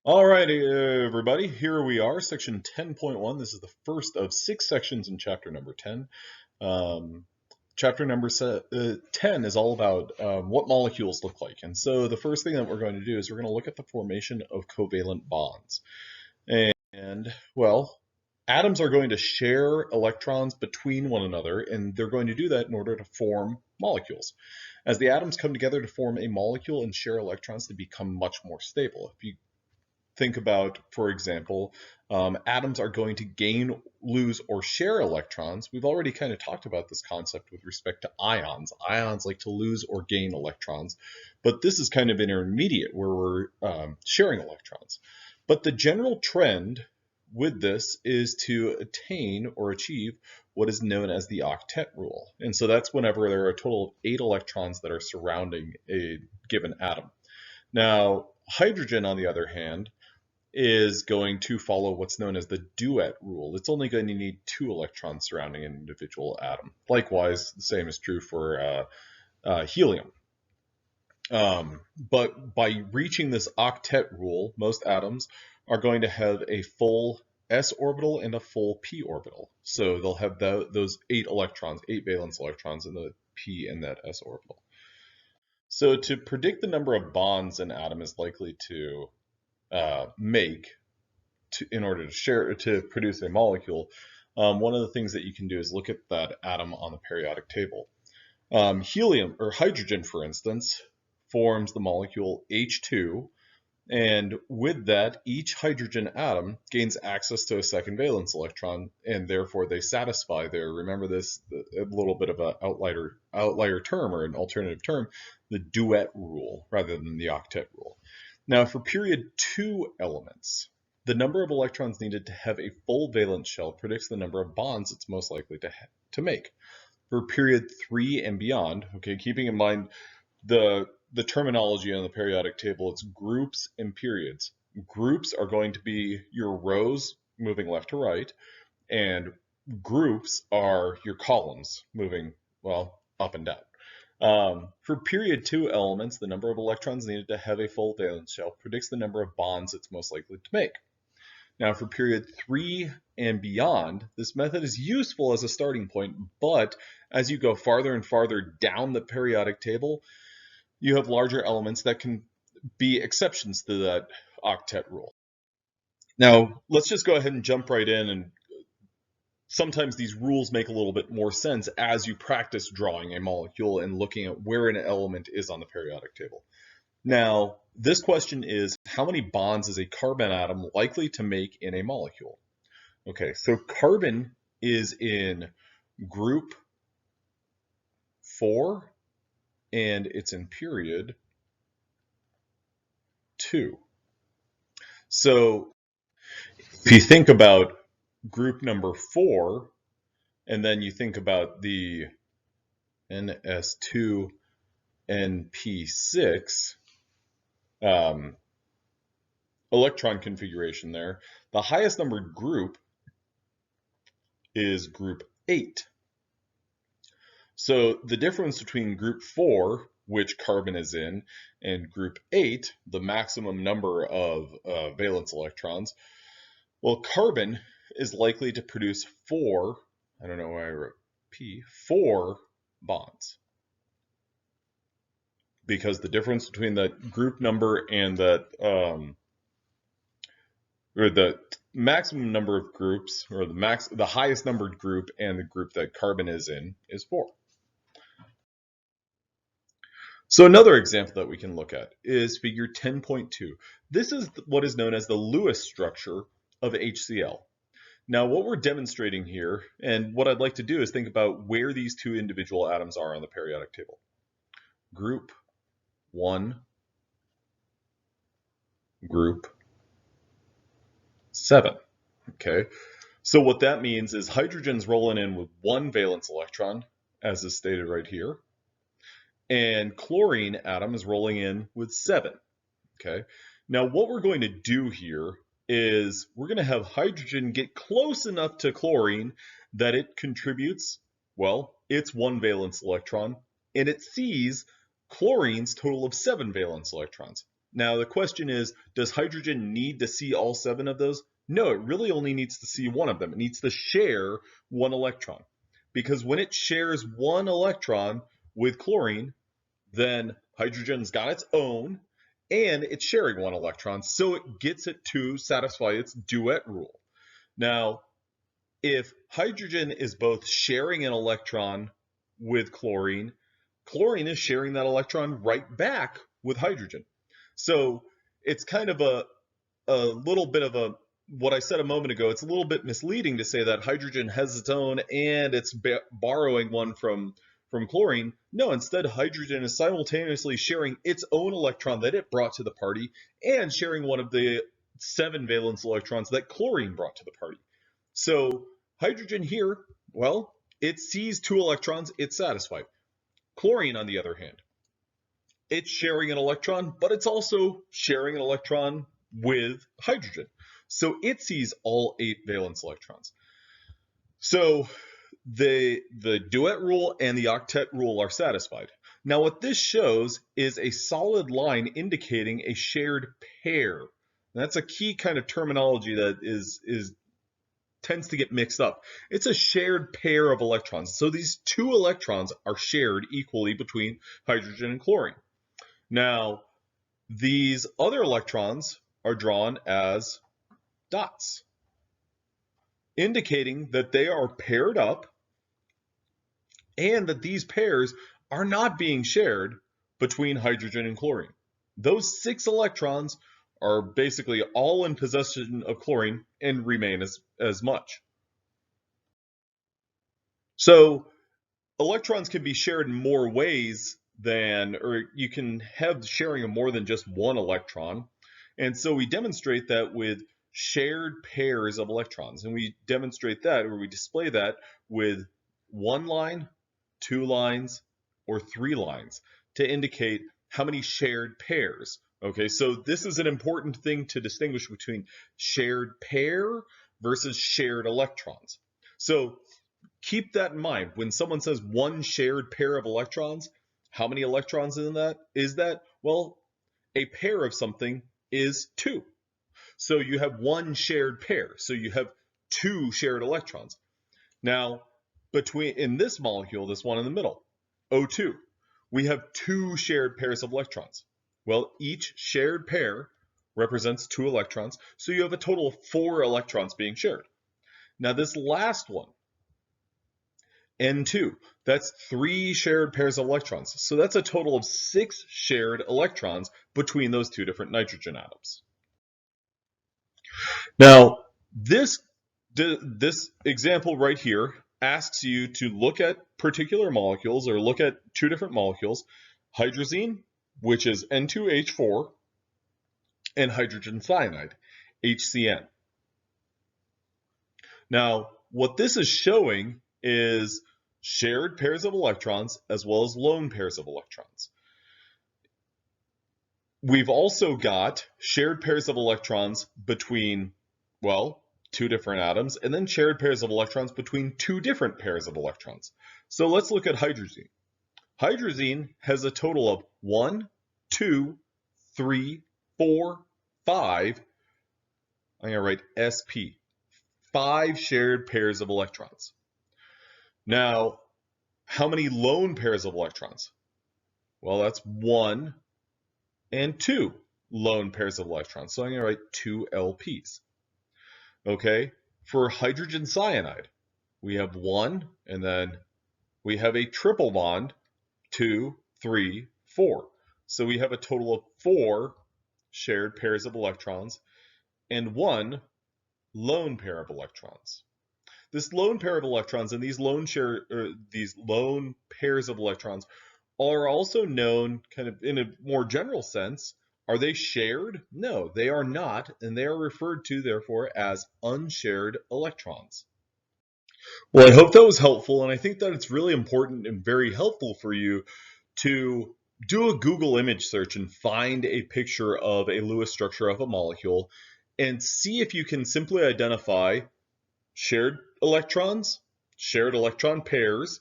Alrighty, everybody, here we are, section 10.1. This is the first of 6 sections in chapter number 10. Chapter number 10 is all about what molecules look like. And so the first thing that we're going to do is we're going to look at the formation of covalent bonds. And, well, atoms are going to share electrons between one another, and they're going to do that in order to form molecules. As the atoms come together to form a molecule and share electrons, they become much more stable. If you think about, for example, atoms are going to gain, lose, or share electrons. We've already kind of talked about this concept with respect to ions. Ions like to lose or gain electrons, but this is kind of intermediate where we're sharing electrons. But the general trend with this is to attain or achieve what is known as the octet rule. And so that's whenever there are a total of 8 electrons that are surrounding a given atom. Now, hydrogen, on the other hand, is going to follow what's known as the duet rule. It's only going to need 2 electrons surrounding an individual atom. Likewise, the same is true for helium. But by reaching this octet rule, most atoms are going to have a full s orbital and a full p orbital. So they'll have those 8 electrons, 8 valence electrons in the p and that s orbital. So to predict the number of bonds an atom is likely to make in order to produce a molecule, one of the things that you can do is look at that atom on the periodic table. Helium or hydrogen, for instance, forms the molecule H2, and with that, each hydrogen atom gains access to a second valence electron, and therefore they satisfy their, remember this, a little bit of an outlier term or an alternative term, the duet rule rather than the octet rule. Now, for period 2 elements, the number of electrons needed to have a full valence shell predicts the number of bonds it's most likely to make. For period 3 and beyond, okay, keeping in mind the terminology on the periodic table, it's groups and periods. Groups are going to be your rows moving left to right, and groups are your columns moving, well, up and down. For period 2 elements, the number of electrons needed to have a full valence shell predicts the number of bonds it's most likely to make. Now, for period 3 and beyond, this method is useful as a starting point, but as you go farther and farther down the periodic table, you have larger elements that can be exceptions to that octet rule. Now, let's just go ahead and jump right in, and sometimes these rules make a little bit more sense as you practice drawing a molecule and looking at where an element is on the periodic table. Now, this question is, how many bonds is a carbon atom likely to make in a molecule? Okay, so carbon is in group 4, and it's in period 2. So if you think about group number 4, and then you think about the NS2 NP6 electron configuration there, the highest numbered group is group 8. So the difference between group 4, which carbon is in, and group 8, the maximum number of valence electrons, well, carbon is likely to produce 4, I don't know why I wrote P, 4 bonds. Because the difference between that group number and that, or the maximum number of groups, or the highest numbered group and the group that carbon is in is 4. So another example that we can look at is figure 10.2. This is what is known as the Lewis structure of HCl. Now, what we're demonstrating here, and what I'd like to do is think about where these 2 individual atoms are on the periodic table. Group 1, group 7. Okay, so what that means is hydrogen's rolling in with 1 valence electron, as is stated right here, and chlorine atom is rolling in with 7. Okay, now what we're going to do here is we're going to have hydrogen get close enough to chlorine that it contributes, well, its 1 valence electron, and it sees chlorine's total of 7 valence electrons. Now the question is, does hydrogen need to see all 7 of those? No, it really only needs to see one of them. It needs to share 1 electron. Because when it shares 1 electron with chlorine, then hydrogen's got its own, and it's sharing 1 electron, so it gets it to satisfy its duet rule. Now, if hydrogen is both sharing an electron with chlorine, chlorine is sharing that electron right back with hydrogen. So it's kind of a little bit of what I said a moment ago, it's a little bit misleading to say that hydrogen has its own and it's borrowing one from chlorine. No, instead hydrogen is simultaneously sharing its own electron that it brought to the party and sharing one of the 7 valence electrons that chlorine brought to the party. So hydrogen here, well, it sees 2 electrons, it's satisfied. Chlorine, on the other hand, it's sharing an electron, but it's also sharing an electron with hydrogen. So it sees all 8 valence electrons. So the duet rule and the octet rule are satisfied. Now what this shows is a solid line indicating a shared pair. And that's a key kind of terminology that tends to get mixed up. It's a shared pair of electrons. So these 2 electrons are shared equally between hydrogen and chlorine. Now, these other electrons are drawn as dots, indicating that they are paired up and that these pairs are not being shared between hydrogen and chlorine. Those 6 electrons are basically all in possession of chlorine and remain as much. So electrons can be shared in more ways or you can have sharing of more than just 1 electron. And so we demonstrate that with shared pairs of electrons. And we demonstrate that, or we display that with 1 line, 2 lines, or 3 lines to indicate how many shared pairs. Okay, so this is an important thing to distinguish between shared pair versus shared electrons. So keep that in mind. When someone says 1 shared pair of electrons, how many electrons is that? Well, a pair of something is 2. So you have 1 shared pair. So you have 2 shared electrons. Now, in this molecule, this one in the middle, O2, we have 2 shared pairs of electrons. Well, each shared pair represents 2 electrons. So you have a total of 4 electrons being shared. Now this last one, N2, that's 3 shared pairs of electrons. So that's a total of 6 shared electrons between those 2 different nitrogen atoms. Now, this example right here asks you to look at particular molecules or look at 2 different molecules, hydrazine, which is N2H4, and hydrogen cyanide, HCN. Now, what this is showing is shared pairs of electrons as well as lone pairs of electrons. We've also got shared pairs of electrons between, well, 2 different atoms, and then shared pairs of electrons between 2 different pairs of electrons. So let's look at hydrazine. Hydrazine has a total of 1, 2, 3, 4, 5. I'm going to write SP. 5 shared pairs of electrons. Now, how many lone pairs of electrons? Well, that's 1 and 2 lone pairs of electrons. So I'm going to write 2 LPs. Okay, for hydrogen cyanide, we have 1, and then we have a triple bond, 2, 3, 4. So we have a total of 4 shared pairs of electrons and 1 lone pair of electrons. This lone pair of electrons and these lone pairs of electrons are also known kind of in a more general sense. Are they shared? No, they are not, and they are referred to therefore as unshared electrons. Well, I hope that was helpful, and I think that it's really important and very helpful for you to do a Google image search and find a picture of a Lewis structure of a molecule and see if you can simply identify shared electrons, shared electron pairs,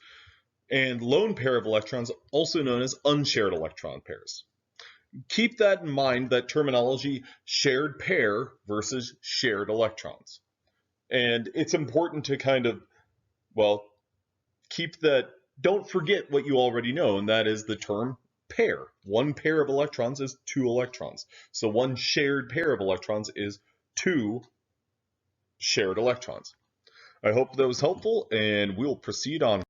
and lone pair of electrons, also known as unshared electron pairs. keep that in mind, that terminology, shared pair versus shared electrons. And it's important to kind of, well, keep that, don't forget what you already know, and that is the term pair. One pair of electrons is 2 electrons. So one shared pair of electrons is 2 shared electrons. I hope that was helpful, and we'll proceed on.